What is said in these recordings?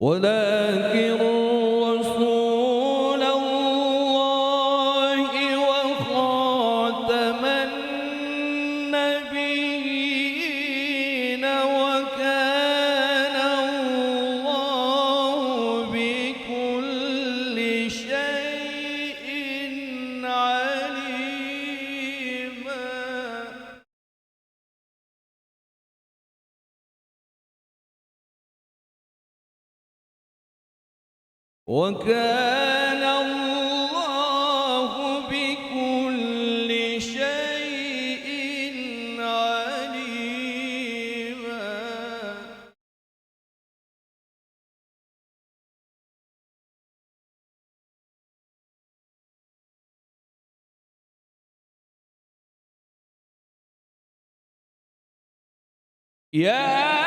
ولكن رسول الله وخاتم النبيين وكان الله بكل شيء عليما. وكان الله بكل شيء عليما. يا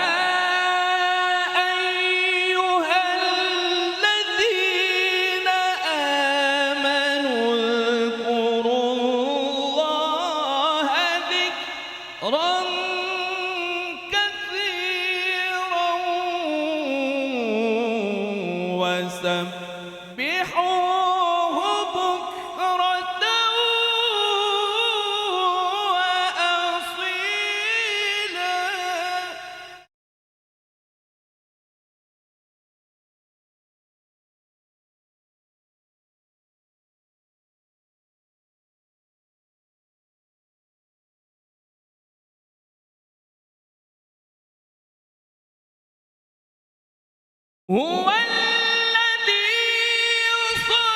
وسبحوه بكرة وأصيلا. هو الذي يصلي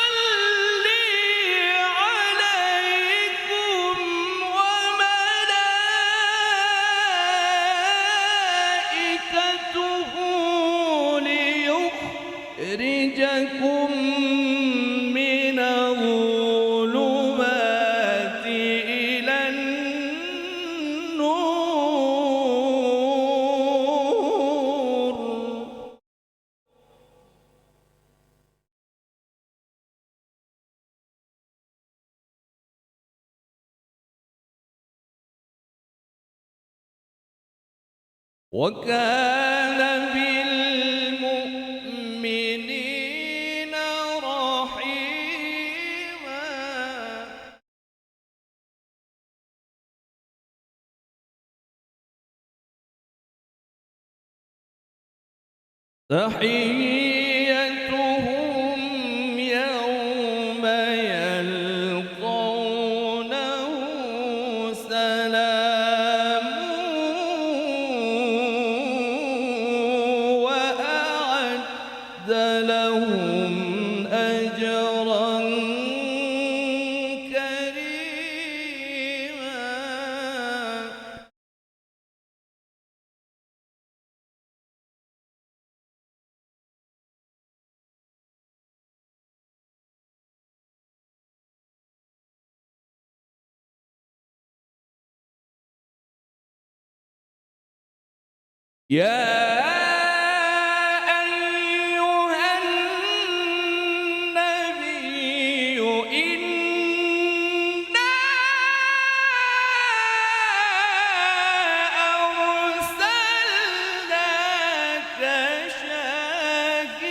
عليكم وملائكته ليخرجكم من الظلمات إلى النور. وكان بالمؤمنين رحيما. تحيتهم يوم يلقونه سلام وأعد لهم أجرا كريما. يا أيها النبي إنا أرسلناك شاهدا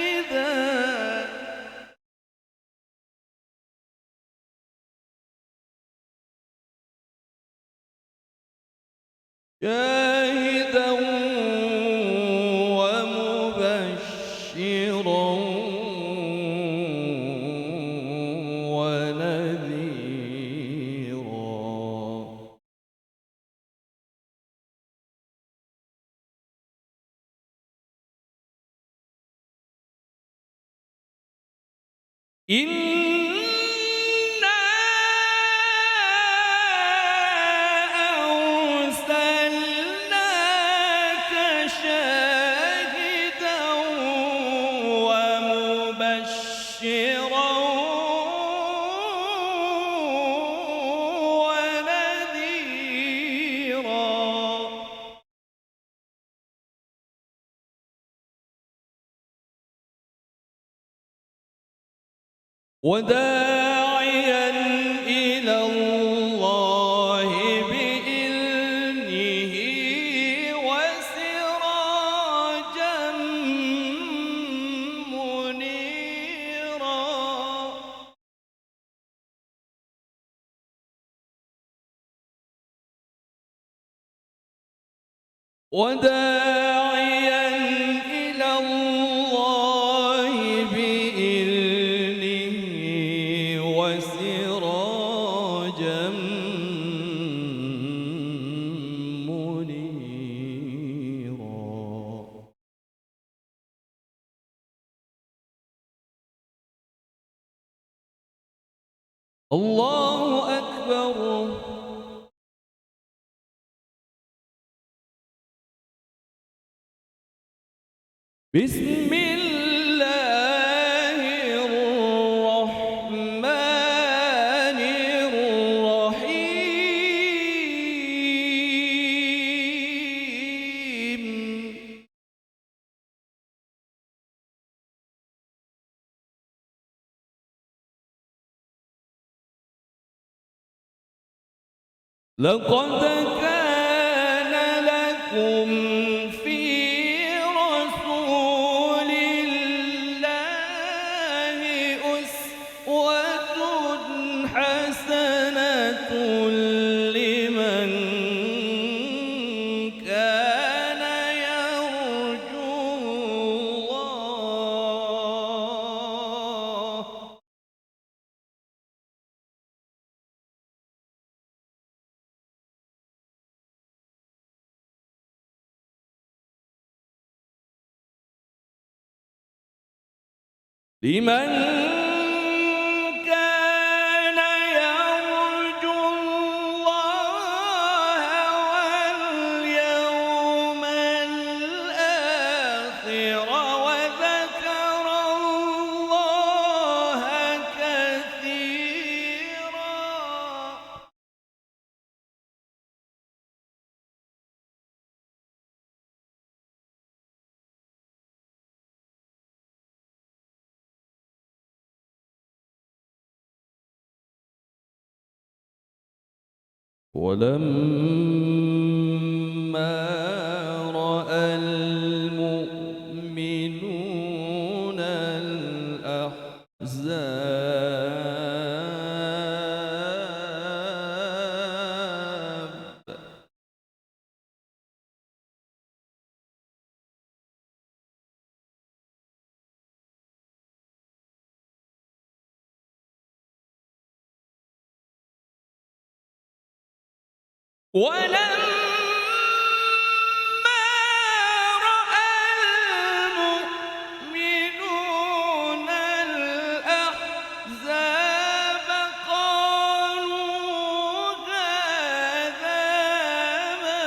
ومبشرا ونذيرا. أرسلناك شاهدا ومبشرا ونذيرا. وداعيا إلى الله بإذنه وسراجا وداعيا إلى الله بإذنه وسراجا منيرا. الله أكبر. بسم الله الرحمن الرحيم. لقد كان لكم في رسول الله أسوة حسنة لمن كان يرجو الله لمن كان يرجو الله واليوم الآخر وذكر الله كثيرا. ولما رأى المؤمنون الأحزاب ولما رأى المؤمنون الأحزاب قالوا هذا ما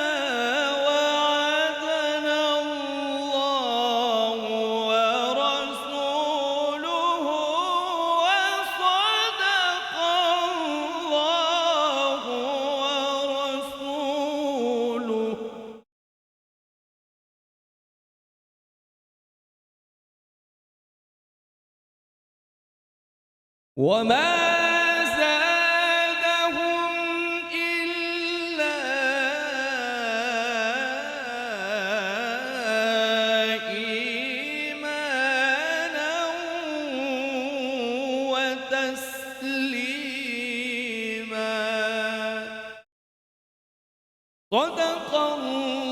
وعدنا الله ورسوله وصدق الله ورسوله. وما زادهم إلا إيمانا وتسليما. صدق الله.